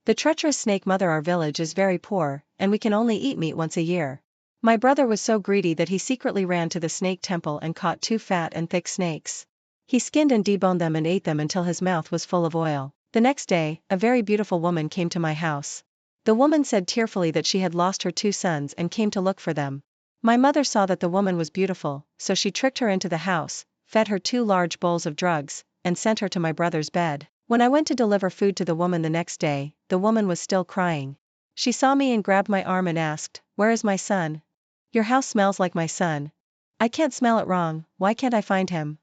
The treacherous snake mother, our village is very poor, and we can only eat meat once a year. My brother was so greedy that he secretly ran to the snake temple and caught 2 fat and thick snakes. He skinned and deboned them and ate them until his mouth was full of oil. The next day, a very beautiful woman came to my house. The woman said tearfully that she had lost her 2 sons and came to look for them. My mother saw that the woman was beautiful, so she tricked her into the house, fed her 2 large bowls of drugs, and sent her to my brother's bed. When I went to deliver food to the woman the next day, the woman was still crying. She saw me and grabbed my arm and asked, "Where is my son? Your house smells like my son. I can't smell it wrong, why can't I find him?"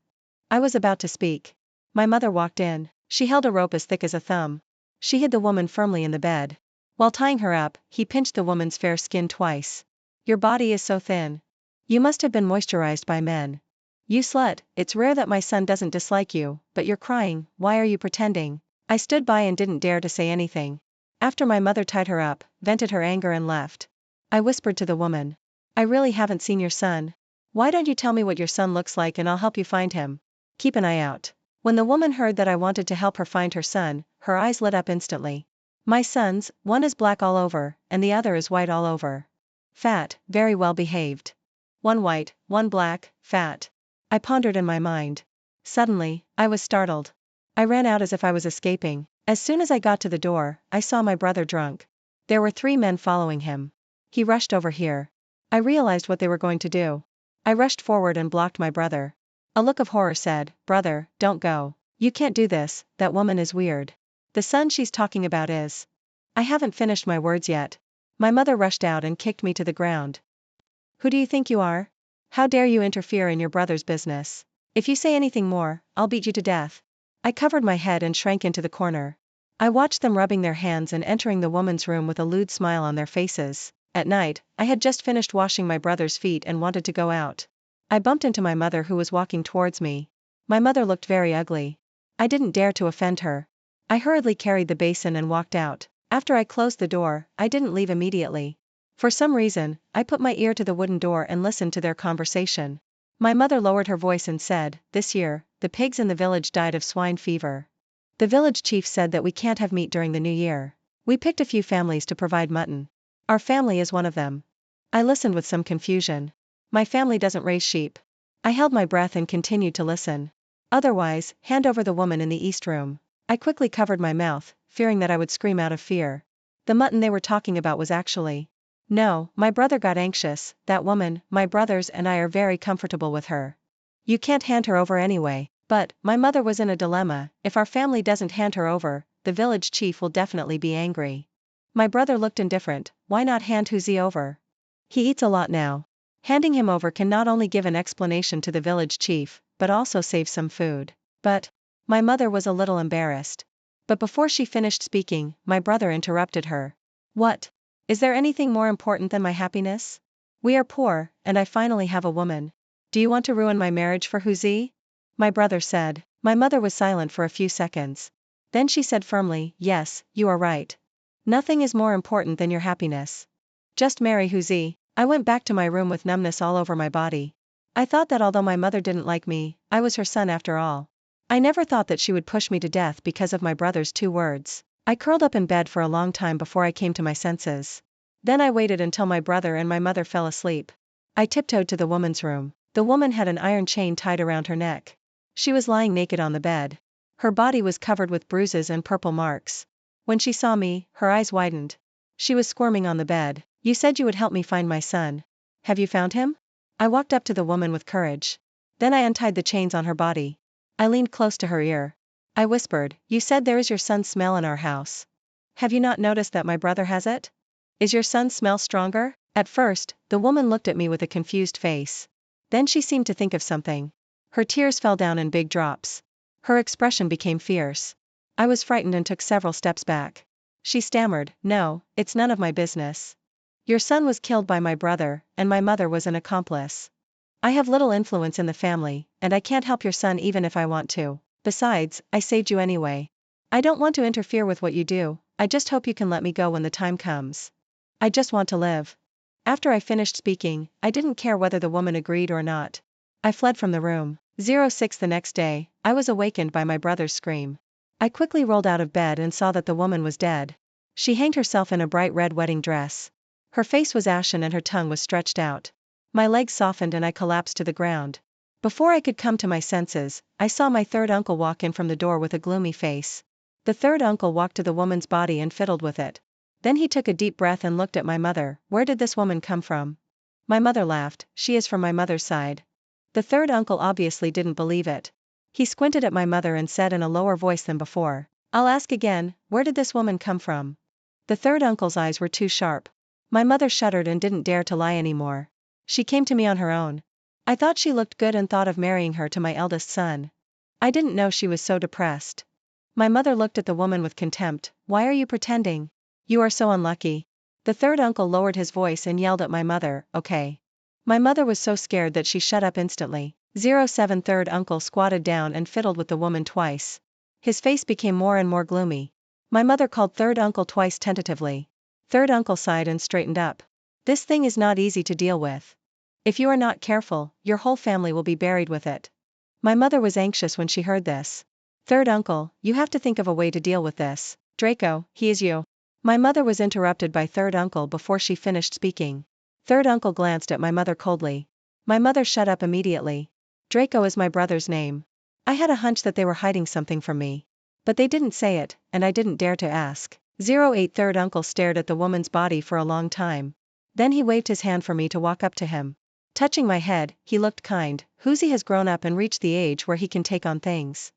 I was about to speak. My mother walked in. She held a rope as thick as a thumb. She hid the woman firmly in the bed. While tying her up, he pinched the woman's fair skin twice. "Your body is so thin. You must have been moisturized by men. You slut, it's rare that my son doesn't dislike you, but you're crying, why are you pretending?" I stood by and didn't dare to say anything. After my mother tied her up, vented her anger and left, I whispered to the woman, "I really haven't seen your son. Why don't you tell me what your son looks like and I'll help you find him? Keep an eye out." When the woman heard that I wanted to help her find her son, her eyes lit up instantly. "My sons, one is black all over, and the other is white all over. Fat, very well behaved. One white, one black, fat." I pondered in my mind. Suddenly, I was startled. I ran out as if I was escaping. As soon as I got to the door, I saw my brother drunk. There were 3 men following him. He rushed over here. I realized what they were going to do. I rushed forward and blocked my brother. A look of horror said, "Brother, don't go. You can't do this, that woman is weird. The son she's talking about is..." I haven't finished my words yet. My mother rushed out and kicked me to the ground. "Who do you think you are? How dare you interfere in your brother's business? If you say anything more, I'll beat you to death." I covered my head and shrank into the corner. I watched them rubbing their hands and entering the woman's room with a lewd smile on their faces. At night, I had just finished washing my brother's feet and wanted to go out. I bumped into my mother who was walking towards me. My mother looked very ugly. I didn't dare to offend her. I hurriedly carried the basin and walked out. After I closed the door, I didn't leave immediately. For some reason, I put my ear to the wooden door and listened to their conversation. My mother lowered her voice and said, "This year, the pigs in the village died of swine fever. The village chief said that we can't have meat during the new year. We picked a few families to provide mutton. Our family is one of them." I listened with some confusion. My family doesn't raise sheep. I held my breath and continued to listen. "Otherwise, hand over the woman in the east room." I quickly covered my mouth, fearing that I would scream out of fear. The mutton they were talking about was actually... No, my brother got anxious. "That woman, my brothers and I are very comfortable with her. You can't hand her over anyway." But, my mother was in a dilemma. If our family doesn't hand her over, the village chief will definitely be angry. My brother looked indifferent. "Why not hand Huzi over? He eats a lot now." Handing him over can not only give an explanation to the village chief, but also save some food. "But..." My mother was a little embarrassed. But before she finished speaking, my brother interrupted her. "What? Is there anything more important than my happiness? We are poor, and I finally have a woman. Do you want to ruin my marriage for Huzi?" My brother said. My mother was silent for a few seconds. Then she said firmly, "Yes, you are right. Nothing is more important than your happiness. Just marry Huzi." I went back to my room with numbness all over my body. I thought that although my mother didn't like me, I was her son after all. I never thought that she would push me to death because of my brother's 2 words. I curled up in bed for a long time before I came to my senses. Then I waited until my brother and my mother fell asleep. I tiptoed to the woman's room. The woman had an iron chain tied around her neck. She was lying naked on the bed. Her body was covered with bruises and purple marks. When she saw me, her eyes widened. She was squirming on the bed. "You said you would help me find my son. Have you found him?" I walked up to the woman with courage. Then I untied the chains on her body. I leaned close to her ear. I whispered, "You said there is your son's smell in our house. Have you not noticed that my brother has it? Is your son's smell stronger?" At first, the woman looked at me with a confused face. Then she seemed to think of something. Her tears fell down in big drops. Her expression became fierce. I was frightened and took several steps back. She stammered, "No, it's none of my business. Your son was killed by my brother, and my mother was an accomplice. I have little influence in the family, and I can't help your son even if I want to. Besides, I saved you anyway. I don't want to interfere with what you do, I just hope you can let me go when the time comes. I just want to live." After I finished speaking, I didn't care whether the woman agreed or not. I fled from the room. 06 The next day, I was awakened by my brother's scream. I quickly rolled out of bed and saw that the woman was dead. She hanged herself in a bright red wedding dress. Her face was ashen and her tongue was stretched out. My legs softened and I collapsed to the ground. Before I could come to my senses, I saw my third uncle walk in from the door with a gloomy face. The third uncle walked to the woman's body and fiddled with it. Then he took a deep breath and looked at my mother. Where did this woman come from? My mother laughed. She is from my mother's side. The third uncle obviously didn't believe it. He squinted at my mother and said in a lower voice than before, I'll ask again, where did this woman come from? The third uncle's eyes were too sharp. My mother shuddered and didn't dare to lie anymore. She came to me on her own. I thought she looked good and thought of marrying her to my eldest son. I didn't know she was so depressed. My mother looked at the woman with contempt. Why are you pretending? You are so unlucky. The third uncle lowered his voice and yelled at my mother, okay. My mother was so scared that she shut up instantly. 07 Third uncle squatted down and fiddled with the woman twice. His face became more and more gloomy. My mother called third uncle twice tentatively. Third uncle sighed and straightened up. This thing is not easy to deal with. If you are not careful, your whole family will be buried with it. My mother was anxious when she heard this. Third uncle, you have to think of a way to deal with this. Draco, he is you. My mother was interrupted by third uncle before she finished speaking. Third uncle glanced at my mother coldly. My mother shut up immediately. Draco is my brother's name. I had a hunch that they were hiding something from me. But they didn't say it, and I didn't dare to ask. 08 Third uncle stared at the woman's body for a long time. Then he waved his hand for me to walk up to him. Touching my head, he looked kind. Huzi has grown up and reached the age where he can take on things.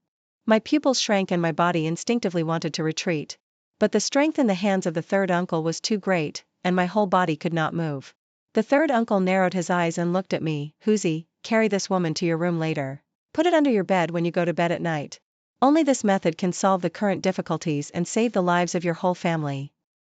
My pupils shrank and my body instinctively wanted to retreat. But the strength in the hands of the third uncle was too great, and my whole body could not move. The third uncle narrowed his eyes and looked at me. Huzi, carry this woman to your room later. Put it under your bed when you go to bed at night. Only this method can solve the current difficulties and save the lives of your whole family.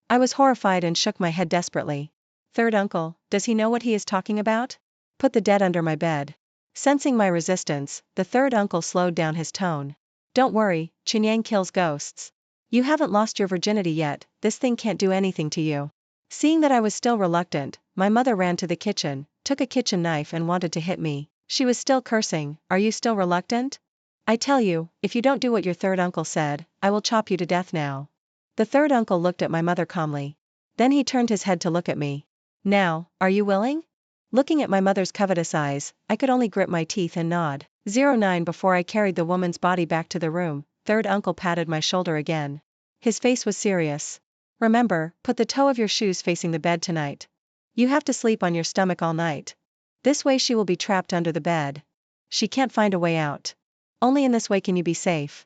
I was horrified and shook my head desperately. Third uncle, does he know what he is talking about? Put the dead under my bed. Sensing my resistance, the third uncle slowed down his tone. Don't worry, Chunyang kills ghosts. You haven't lost your virginity yet, this thing can't do anything to you. Seeing that I was still reluctant, my mother ran to the kitchen, took a kitchen knife and wanted to hit me. She was still cursing. Are you still reluctant? I tell you, if you don't do what your third uncle said, I will chop you to death now. The third uncle looked at my mother calmly. Then he turned his head to look at me. Now, are you willing? Looking at my mother's covetous eyes, I could only grit my teeth and nod. 09 Before I carried the woman's body back to the room, third uncle patted my shoulder again. His face was serious. Remember, put the toe of your shoes facing the bed tonight. You have to sleep on your stomach all night. This way she will be trapped under the bed. She can't find a way out. Only in this way can you be safe.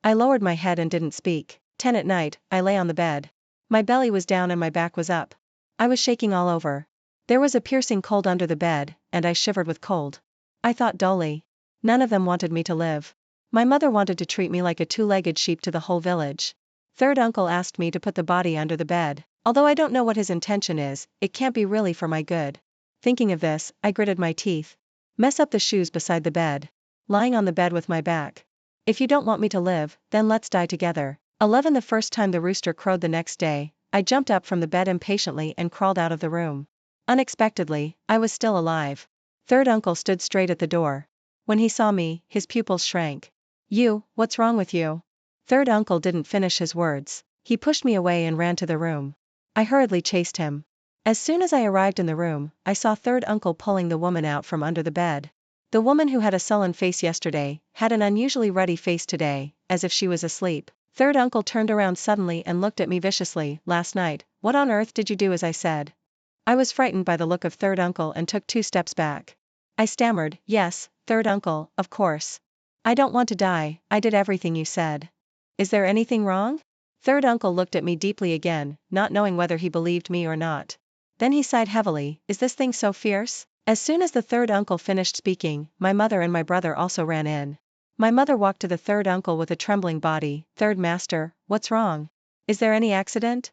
I lowered my head and didn't speak. 10 at night, I lay on the bed. My belly was down and my back was up. I was shaking all over. There was a piercing cold under the bed, and I shivered with cold. I thought dully. None of them wanted me to live. My mother wanted to treat me like a two-legged sheep to the whole village. Third uncle asked me to put the body under the bed. Although I don't know what his intention is, it can't be really for my good. Thinking of this, I gritted my teeth. Mess up the shoes beside the bed. Lying on the bed with my back. If you don't want me to live, then let's die together. 11 The first time the rooster crowed the next day, I jumped up from the bed impatiently and crawled out of the room. Unexpectedly, I was still alive. Third uncle stood straight at the door. When he saw me, his pupils shrank. What's wrong with you? Third uncle didn't finish his words. He pushed me away and ran to the room. I hurriedly chased him. As soon as I arrived in the room, I saw third uncle pulling the woman out from under the bed. The woman who had a sullen face yesterday, had an unusually ruddy face today, as if she was asleep. Third uncle turned around suddenly and looked at me viciously. Last night, what on earth did you do as I said? I was frightened by the look of third uncle and took 2 steps back. I stammered, yes, third uncle, of course. I don't want to die, I did everything you said. Is there anything wrong? Third uncle looked at me deeply again, not knowing whether he believed me or not. Then he sighed heavily. Is this thing so fierce? As soon as the third uncle finished speaking, my mother and my brother also ran in. My mother walked to the third uncle with a trembling body. Third master, what's wrong? Is there any accident?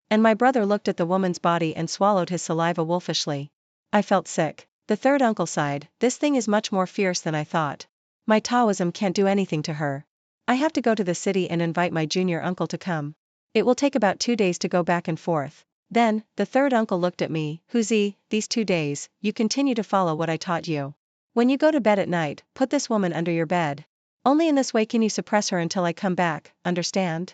And my brother looked at the woman's body and swallowed his saliva wolfishly. I felt sick. The third uncle sighed. This thing is much more fierce than I thought. My Taoism can't do anything to her. I have to go to the city and invite my junior uncle to come. It will take about 2 days to go back and forth. Then, the third uncle looked at me. Huzi, these 2 days, you continue to follow what I taught you. When you go to bed at night, put this woman under your bed. Only in this way can you suppress her until I come back, understand?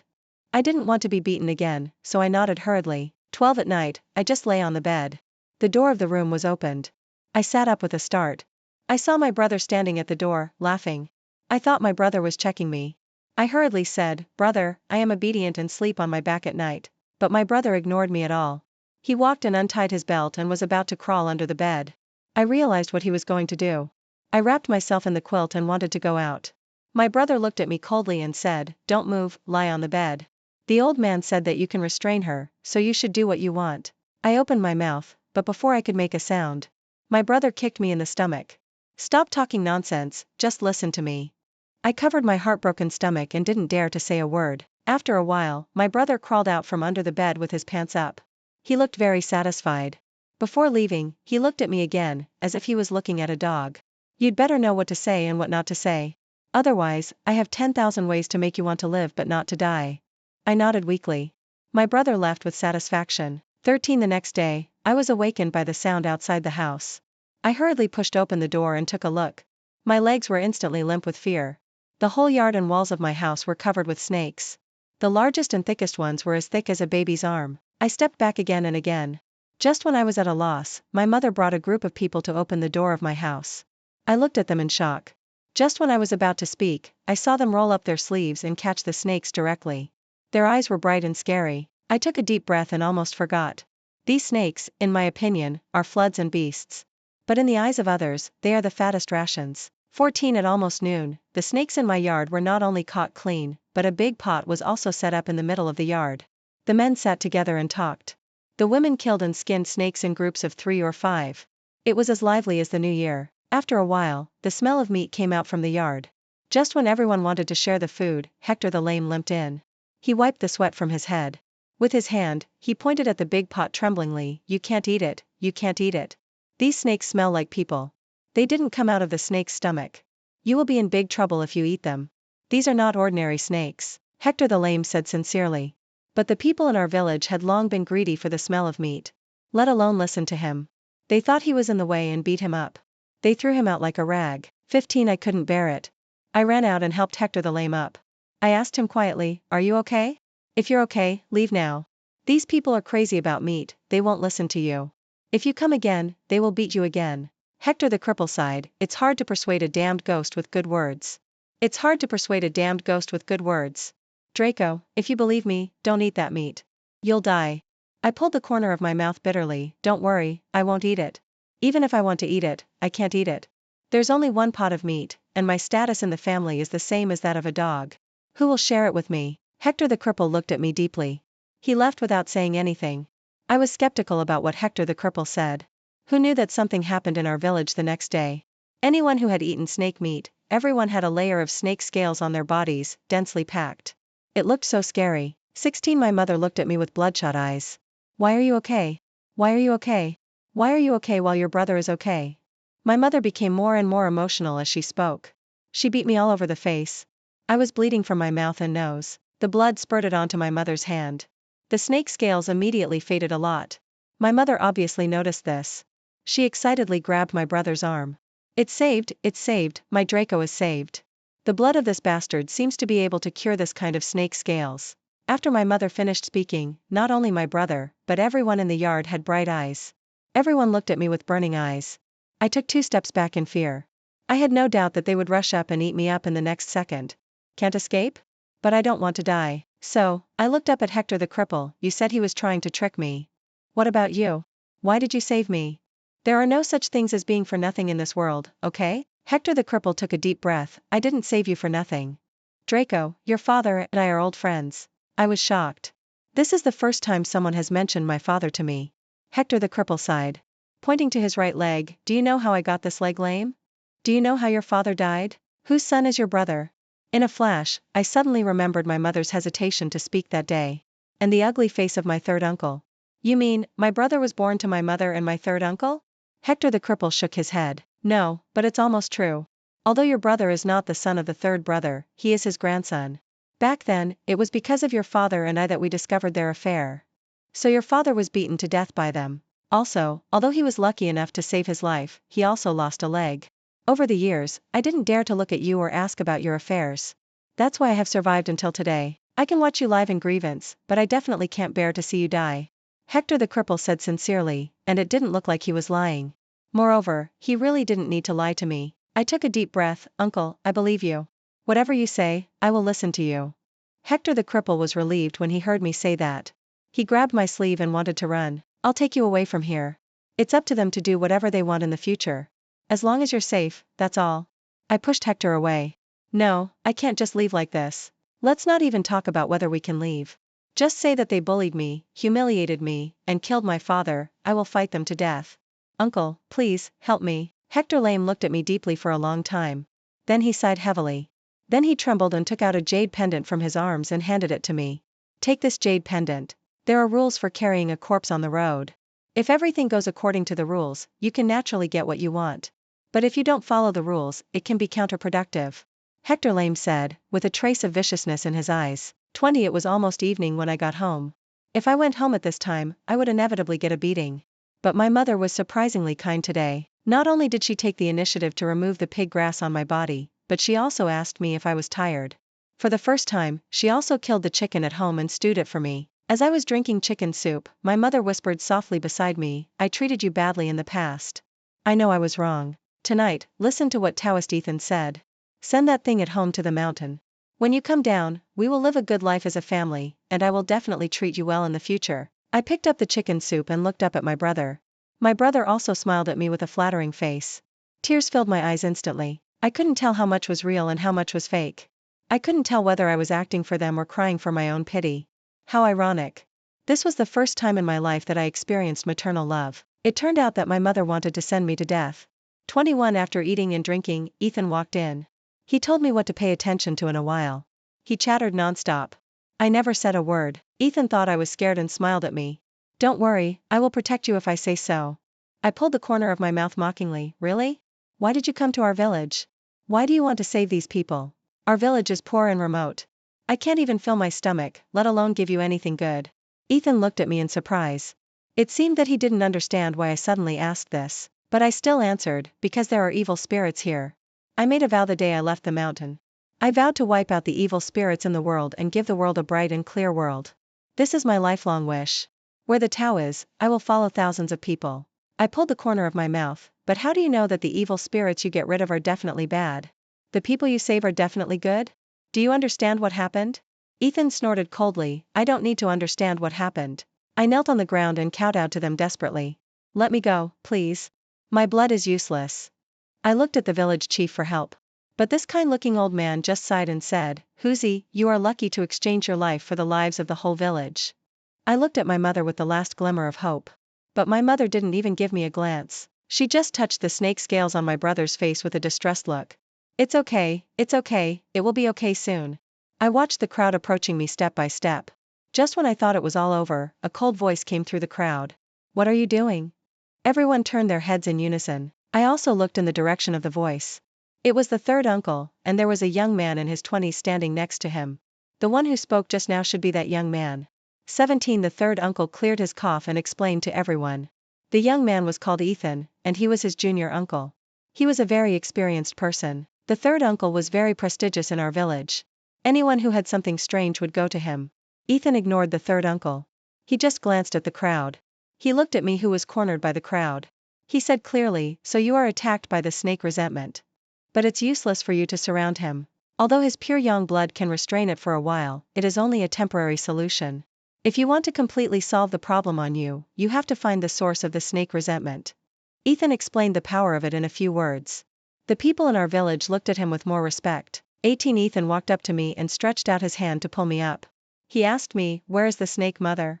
I didn't want to be beaten again, so I nodded hurriedly. 12 at night, I just lay on the bed. The door of the room was opened. I sat up with a start. I saw my brother standing at the door, laughing. I thought my brother was checking me. I hurriedly said, "Brother, I am obedient and sleep on my back at night." But my brother ignored me at all. He walked and untied his belt and was about to crawl under the bed. I realized what he was going to do. I wrapped myself in the quilt and wanted to go out. My brother looked at me coldly and said, "Don't move, lie on the bed. The old man said that you can restrain her, so you should do what you want." I opened my mouth, but before I could make a sound, my brother kicked me in the stomach. "Stop talking nonsense, just listen to me." I covered my heartbroken stomach and didn't dare to say a word. After a while, my brother crawled out from under the bed with his pants up. He looked very satisfied. Before leaving, he looked at me again, as if he was looking at a dog. "You'd better know what to say and what not to say. Otherwise, I have 10,000 ways to make you want to live but not to die." I nodded weakly. My brother left with satisfaction. 13 The next day, I was awakened by the sound outside the house. I hurriedly pushed open the door and took a look. My legs were instantly limp with fear. The whole yard and walls of my house were covered with snakes. The largest and thickest ones were as thick as a baby's arm. I stepped back again and again. Just when I was at a loss, my mother brought a group of people to open the door of my house. I looked at them in shock. Just when I was about to speak, I saw them roll up their sleeves and catch the snakes directly. Their eyes were bright and scary. I took a deep breath and almost forgot. These snakes, in my opinion, are floods and beasts. But in the eyes of others, they are the fattest rations. 14 At almost noon, the snakes in my yard were not only caught clean, but a big pot was also set up in the middle of the yard. The men sat together and talked. The women killed and skinned snakes in groups of 3 or 5. It was as lively as the new year. After a while, the smell of meat came out from the yard. Just when everyone wanted to share the food, Hector the Lame limped in. He wiped the sweat from his head. With his hand, he pointed at the big pot tremblingly. "You can't eat it, you can't eat it. These snakes smell like people. They didn't come out of the snake's stomach. You will be in big trouble if you eat them. These are not ordinary snakes," Hector the Lame said sincerely. But the people in our village had long been greedy for the smell of meat. Let alone listen to him. They thought he was in the way and beat him up. They threw him out like a rag. 15 I couldn't bear it. I ran out and helped Hector the Lame up. I asked him quietly, "Are you okay? If you're okay, leave now. These people are crazy about meat, they won't listen to you. If you come again, they will beat you again." Hector the cripple sighed, "It's hard to persuade a damned ghost with good words. It's hard to persuade a damned ghost with good words. Draco, if you believe me, don't eat that meat. You'll die." I pulled the corner of my mouth bitterly. "Don't worry, I won't eat it. Even if I want to eat it, I can't eat it. There's only one pot of meat, and my status in the family is the same as that of a dog. Who will share it with me?" Hector the cripple looked at me deeply. He left without saying anything. I was skeptical about what Hector the cripple said. Who knew that something happened in our village the next day? Anyone who had eaten snake meat, everyone had a layer of snake scales on their bodies, densely packed. It looked so scary. 16 My mother looked at me with bloodshot eyes. "Why are you okay? Why are you okay? Why are you okay while your brother is okay?" My mother became more and more emotional as she spoke. She beat me all over the face. I was bleeding from my mouth and nose. The blood spurted onto my mother's hand. The snake scales immediately faded a lot. My mother obviously noticed this. She excitedly grabbed my brother's arm. It's saved, my Draco is saved. The blood of this bastard seems to be able to cure this kind of snake scales." After my mother finished speaking, not only my brother, but everyone in the yard had bright eyes. Everyone looked at me with burning eyes. I took 2 steps back in fear. I had no doubt that they would rush up and eat me up in the next second. Can't escape? But I don't want to die. So, I looked up at Hector the cripple. "You said he was trying to trick me. What about you? Why did you save me? There are no such things as being for nothing in this world, okay?" Hector the cripple took a deep breath. "I didn't save you for nothing. Draco, your father and I are old friends." I was shocked. This is the first time someone has mentioned my father to me. Hector the cripple sighed. Pointing to his right leg, "Do you know how I got this leg lame? Do you know how your father died? Whose son is your brother?" In a flash, I suddenly remembered my mother's hesitation to speak that day. And the ugly face of my third uncle. "You mean, my brother was born to my mother and my third uncle?" Hector the cripple shook his head. "No, but it's almost true. Although your brother is not the son of the third brother, he is his grandson. Back then, it was because of your father and I that we discovered their affair. So your father was beaten to death by them. Also, although he was lucky enough to save his life, he also lost a leg. Over the years, I didn't dare to look at you or ask about your affairs. That's why I have survived until today." I can watch you live in grievance, but I definitely can't bear to see you die. Hector the cripple said sincerely, and it didn't look like he was lying. Moreover, he really didn't need to lie to me. I took a deep breath. Uncle, I believe you. Whatever you say, I will listen to you. Hector the cripple was relieved when he heard me say that. He grabbed my sleeve and wanted to run. I'll take you away from here. It's up to them to do whatever they want in the future. As long as you're safe, that's all. I pushed Hector away. No, I can't just leave like this. Let's not even talk about whether we can leave. Just say that they bullied me, humiliated me, and killed my father. I will fight them to death. Uncle, please, help me. Hector Lame looked at me deeply for a long time. Then he sighed heavily. Then he trembled and took out a jade pendant from his arms and handed it to me. Take this jade pendant. There are rules for carrying a corpse on the road. If everything goes according to the rules, you can naturally get what you want. But if you don't follow the rules, it can be counterproductive. Hector Lame said, with a trace of viciousness in his eyes. 20 It was almost evening when I got home. If I went home at this time, I would inevitably get a beating. But my mother was surprisingly kind today. Not only did she take the initiative to remove the pig grass on my body, but she also asked me if I was tired. For the first time, she also killed the chicken at home and stewed it for me. As I was drinking chicken soup, my mother whispered softly beside me, I treated you badly in the past. I know I was wrong. Tonight, listen to what Taoist Ethan said. Send that thing at home to the mountain. When you come down, we will live a good life as a family, and I will definitely treat you well in the future. I picked up the chicken soup and looked up at my brother. My brother also smiled at me with a flattering face. Tears filled my eyes instantly. I couldn't tell how much was real and how much was fake. I couldn't tell whether I was acting for them or crying for my own pity. How ironic. This was the first time in my life that I experienced maternal love. It turned out that my mother wanted to send me to death. 21 After eating and drinking, Ethan walked in. He told me what to pay attention to in a while. He chattered nonstop. I never said a word. Ethan thought I was scared and smiled at me. Don't worry, I will protect you if I say so. I pulled the corner of my mouth mockingly. Really? Why did you come to our village? Why do you want to save these people? Our village is poor and remote. I can't even fill my stomach, let alone give you anything good. Ethan looked at me in surprise. It seemed that he didn't understand why I suddenly asked this, but I still answered, because there are evil spirits here. I made a vow the day I left the mountain. I vowed to wipe out the evil spirits in the world and give the world a bright and clear world. This is my lifelong wish. Where the Tao is, I will follow thousands of people. I pulled the corner of my mouth, but how do you know that the evil spirits you get rid of are definitely bad? The people you save are definitely good? Do you understand what happened? Ethan snorted coldly. I don't need to understand what happened. I knelt on the ground and kowtowed to them desperately. Let me go, please. My blood is useless. I looked at the village chief for help. But this kind-looking old man just sighed and said, Huzi, you are lucky to exchange your life for the lives of the whole village. I looked at my mother with the last glimmer of hope. But my mother didn't even give me a glance. She just touched the snake scales on my brother's face with a distressed look. It's okay, it will be okay soon. I watched the crowd approaching me step by step. Just when I thought it was all over, a cold voice came through the crowd. What are you doing? Everyone turned their heads in unison. I also looked in the direction of the voice. It was the third uncle, and there was a young man in his 20s standing next to him. The one who spoke just now should be that young man. 17 The third uncle cleared his cough and explained to everyone. The young man was called Ethan, and he was his junior uncle. He was a very experienced person. The third uncle was very prestigious in our village. Anyone who had something strange would go to him. Ethan ignored the third uncle. He just glanced at the crowd. He looked at me who was cornered by the crowd. He said clearly, so you are attacked by the snake resentment. But it's useless for you to surround him. Although his pure young blood can restrain it for a while, it is only a temporary solution. If you want to completely solve the problem on you, you have to find the source of the snake resentment. Ethan explained the power of it in a few words. The people in our village looked at him with more respect. 18 Ethan walked up to me and stretched out his hand to pull me up. He asked me, where is the snake mother?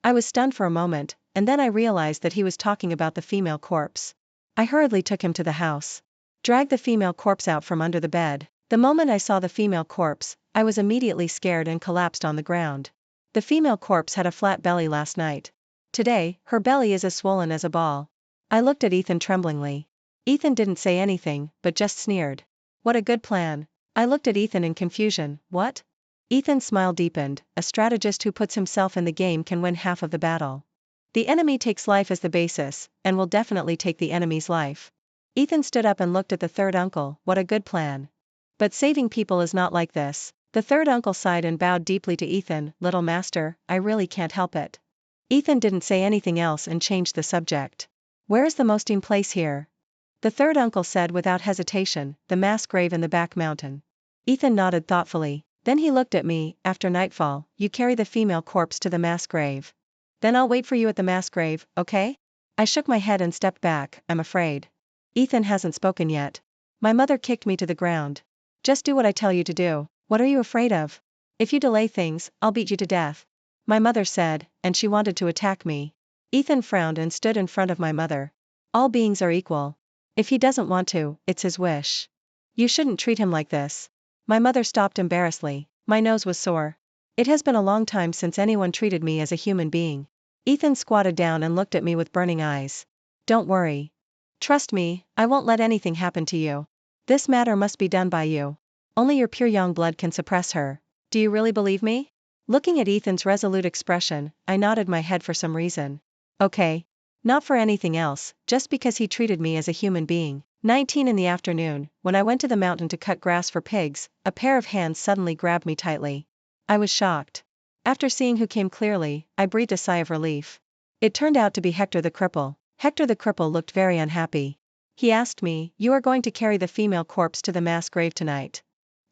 I was stunned for a moment, and then I realized that he was talking about the female corpse. I hurriedly took him to the house. Dragged the female corpse out from under the bed. The moment I saw the female corpse, I was immediately scared and collapsed on the ground. The female corpse had a flat belly last night. Today, her belly is as swollen as a ball. I looked at Ethan tremblingly. Ethan didn't say anything, but just sneered. What a good plan. I looked at Ethan in confusion. What? Ethan's smile deepened. A strategist who puts himself in the game can win half of the battle. The enemy takes life as the basis, and will definitely take the enemy's life. Ethan stood up and looked at the third uncle. What a good plan. But saving people is not like this. The third uncle sighed and bowed deeply to Ethan. Little master, I really can't help it. Ethan didn't say anything else and changed the subject. Where is the mosting place here? The third uncle said without hesitation, the mass grave in the back mountain. Ethan nodded thoughtfully. Then he looked at me. After nightfall, you carry the female corpse to the mass grave. Then I'll wait for you at the mass grave, okay? I shook my head and stepped back. I'm afraid. Ethan hasn't spoken yet. My mother kicked me to the ground. Just do what I tell you to do. What are you afraid of? If you delay things, I'll beat you to death. My mother said, and she wanted to attack me. Ethan frowned and stood in front of my mother. All beings are equal. If he doesn't want to, it's his wish. You shouldn't treat him like this. My mother stopped embarrassedly. My nose was sore. It has been a long time since anyone treated me as a human being. Ethan squatted down and looked at me with burning eyes. Don't worry. Trust me, I won't let anything happen to you. This matter must be done by you. Only your pure young blood can suppress her. Do you really believe me? Looking at Ethan's resolute expression, I nodded my head for some reason. Okay. Not for anything else, just because he treated me as a human being. 19 in the afternoon, when I went to the mountain to cut grass for pigs, a pair of hands suddenly grabbed me tightly. I was shocked. After seeing who came clearly, I breathed a sigh of relief. It turned out to be Hector the cripple. Hector the cripple looked very unhappy. He asked me, you are going to carry the female corpse to the mass grave tonight?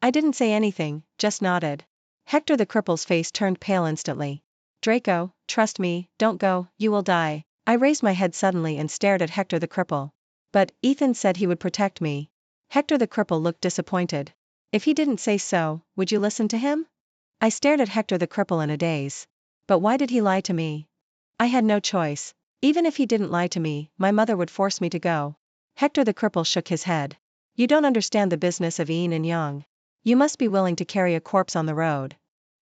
I didn't say anything, just nodded. Hector the cripple's face turned pale instantly. Draco, trust me, don't go, you will die. I raised my head suddenly and stared at Hector the cripple. But, Ethan said he would protect me. Hector the cripple looked disappointed. If he didn't say so, would you listen to him? I stared at Hector the cripple in a daze. But why did he lie to me? I had no choice. Even if he didn't lie to me, my mother would force me to go. Hector the cripple shook his head. You don't understand the business of yin and yang. You must be willing to carry a corpse on the road.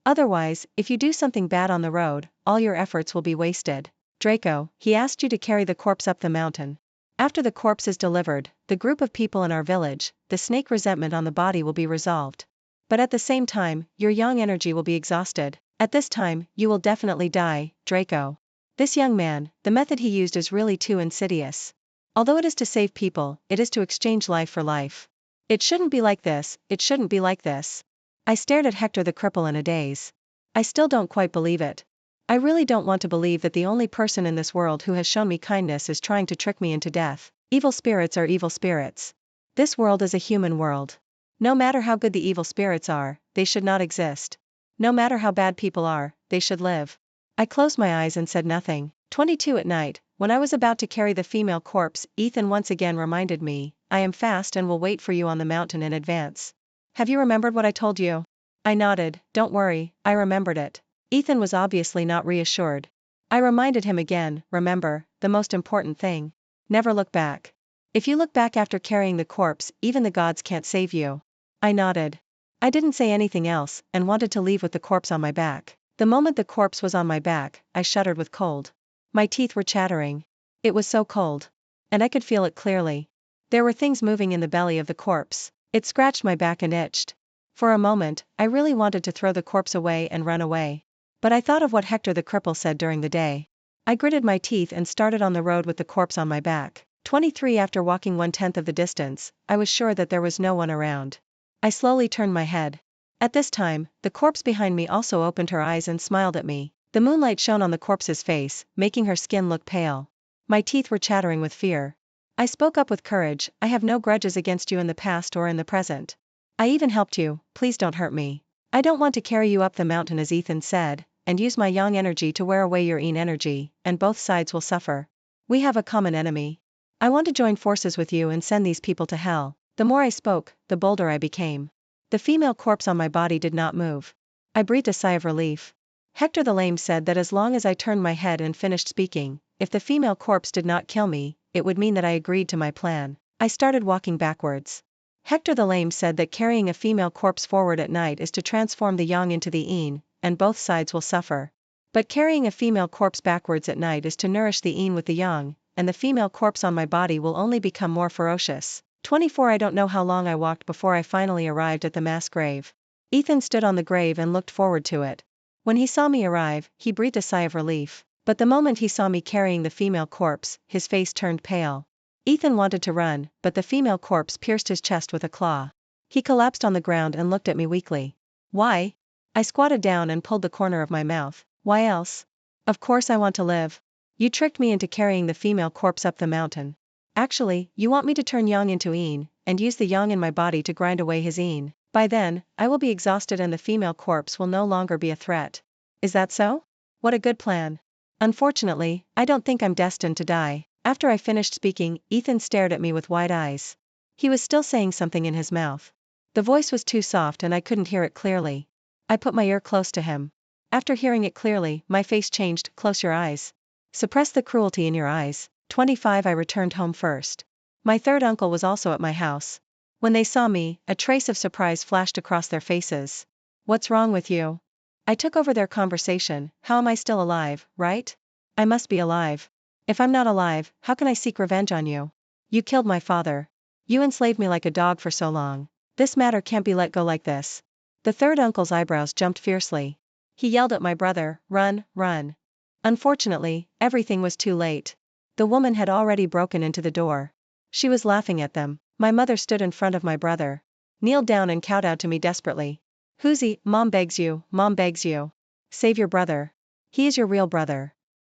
Otherwise, if you do something bad on the road, all your efforts will be wasted. Draco, he asked you to carry the corpse up the mountain. After the corpse is delivered, the group of people in our village, the snake resentment on the body will be resolved. But at the same time, your yang energy will be exhausted. At this time, you will definitely die, Draco. This young man, the method he used is really too insidious. Although it is to save people, it is to exchange life for life. It shouldn't be like this, it shouldn't be like this. I stared at Hector the cripple in a daze. I still don't quite believe it. I really don't want to believe that the only person in this world who has shown me kindness is trying to trick me into death. Evil spirits are evil spirits. This world is a human world. No matter how good the evil spirits are, they should not exist. No matter how bad people are, they should live. I closed my eyes and said nothing. 22 at night, when I was about to carry the female corpse, Ethan once again reminded me, I am fast and will wait for you on the mountain in advance. Have you remembered what I told you? I nodded. Don't worry, I remembered it. Ethan was obviously not reassured. I reminded him again, remember, the most important thing. Never look back. If you look back after carrying the corpse, even the gods can't save you. I nodded. I didn't say anything else, and wanted to leave with the corpse on my back. The moment the corpse was on my back, I shuddered with cold. My teeth were chattering. It was so cold. And I could feel it clearly. There were things moving in the belly of the corpse. It scratched my back and itched. For a moment, I really wanted to throw the corpse away and run away. But I thought of what Hector the cripple said during the day. I gritted my teeth and started on the road with the corpse on my back. 23 After walking 1/10 of the distance, I was sure that there was no one around. I slowly turned my head. At this time, the corpse behind me also opened her eyes and smiled at me. The moonlight shone on the corpse's face, making her skin look pale. My teeth were chattering with fear. I spoke up with courage. I have no grudges against you in the past or in the present. I even helped you, please don't hurt me. I don't want to carry you up the mountain as Ethan said, and use my yang energy to wear away your yin energy, and both sides will suffer. We have a common enemy. I want to join forces with you and send these people to hell. The more I spoke, the bolder I became. The female corpse on my body did not move. I breathed a sigh of relief. Hector the Lame said that as long as I turned my head and finished speaking, if the female corpse did not kill me, it would mean that I agreed to my plan. I started walking backwards. Hector the Lame said that carrying a female corpse forward at night is to transform the yang into the yin, and both sides will suffer. But carrying a female corpse backwards at night is to nourish the yin with the yang, and the female corpse on my body will only become more ferocious. 24 I don't know how long I walked before I finally arrived at the mass grave. Ethan stood on the grave and looked forward to it. When he saw me arrive, he breathed a sigh of relief. But the moment he saw me carrying the female corpse, his face turned pale. Ethan wanted to run, but the female corpse pierced his chest with a claw. He collapsed on the ground and looked at me weakly. Why? I squatted down and pulled the corner of my mouth. Why else? Of course I want to live. You tricked me into carrying the female corpse up the mountain. Actually, you want me to turn yang into yin, and use the yang in my body to grind away his yin. By then, I will be exhausted and the female corpse will no longer be a threat. Is that so? What a good plan. Unfortunately, I don't think I'm destined to die. After I finished speaking, Ethan stared at me with wide eyes. He was still saying something in his mouth. The voice was too soft and I couldn't hear it clearly. I put my ear close to him. After hearing it clearly, my face changed. Close your eyes. Suppress the cruelty in your eyes. 25 I returned home first. My third uncle was also at my house. When they saw me, a trace of surprise flashed across their faces. What's wrong with you? I took over their conversation. How am I still alive, right? I must be alive. If I'm not alive, how can I seek revenge on you? You killed my father. You enslaved me like a dog for so long. This matter can't be let go like this. The third uncle's eyebrows jumped fiercely. He yelled at my brother, run, run. Unfortunately, everything was too late. The woman had already broken into the door. She was laughing at them. My mother stood in front of my brother. Kneeled down and kowtowed to me desperately. Hoosie, Mom begs you, Mom begs you. Save your brother. He is your real brother.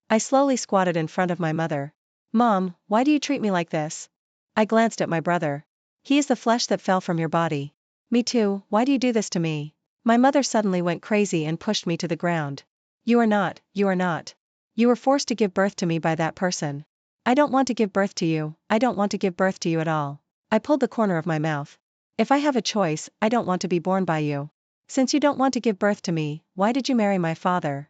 I slowly squatted in front of my mother. Mom, why do you treat me like this? I glanced at my brother. He is the flesh that fell from your body. Me too, why do you do this to me? My mother suddenly went crazy and pushed me to the ground. You are not, you are not. You were forced to give birth to me by that person. I don't want to give birth to you, I don't want to give birth to you at all. I pulled the corner of my mouth. If I have a choice, I don't want to be born by you. Since you don't want to give birth to me, why did you marry my father?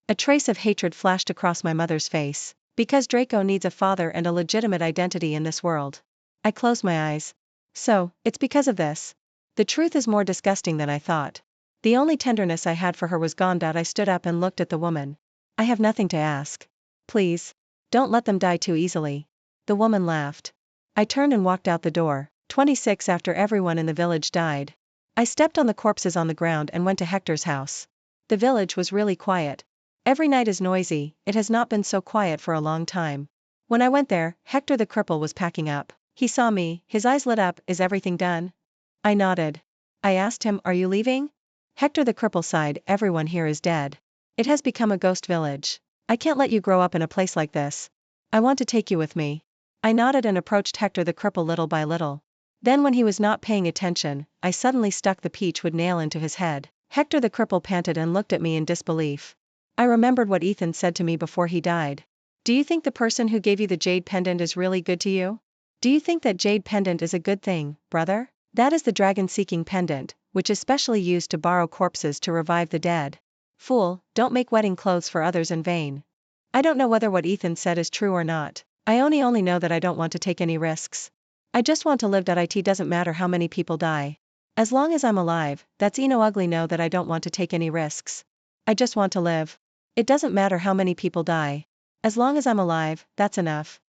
A trace of hatred flashed across my mother's face. Because Draco needs a father and a legitimate identity in this world. I closed my eyes. So, it's because of this. The truth is more disgusting than I thought. The only tenderness I had for her was gone. I stood up and looked at the woman. I have nothing to ask. Please. Don't let them die too easily. The woman laughed. I turned and walked out the door. 26 After everyone in the village died. I stepped on the corpses on the ground and went to Hector's house. The village was really quiet. Every night is noisy, it has not been so quiet for a long time. When I went there, Hector the cripple was packing up. He saw me, his eyes lit up. Is everything done? I nodded. I asked him, are you leaving? Hector the cripple sighed. Everyone here is dead. It has become a ghost village. I can't let you grow up in a place like this. I want to take you with me. I nodded and approached Hector the cripple little by little. Then when he was not paying attention, I suddenly stuck the peachwood nail into his head. Hector the cripple panted and looked at me in disbelief. I remembered what Ethan said to me before he died. Do you think the person who gave you the jade pendant is really good to you? Do you think that jade pendant is a good thing, brother? That is the dragon-seeking pendant, which is specially used to borrow corpses to revive the dead. Fool, don't make wedding clothes for others in vain. I don't know whether what Ethan said is true or not. I only know that I don't want to take any risks. I just want to live. It doesn't matter how many people die. As long as I'm alive, that's no ugly know that I don't want to take any risks. I just want to live. It doesn't matter how many people die. As long as I'm alive, that's enough.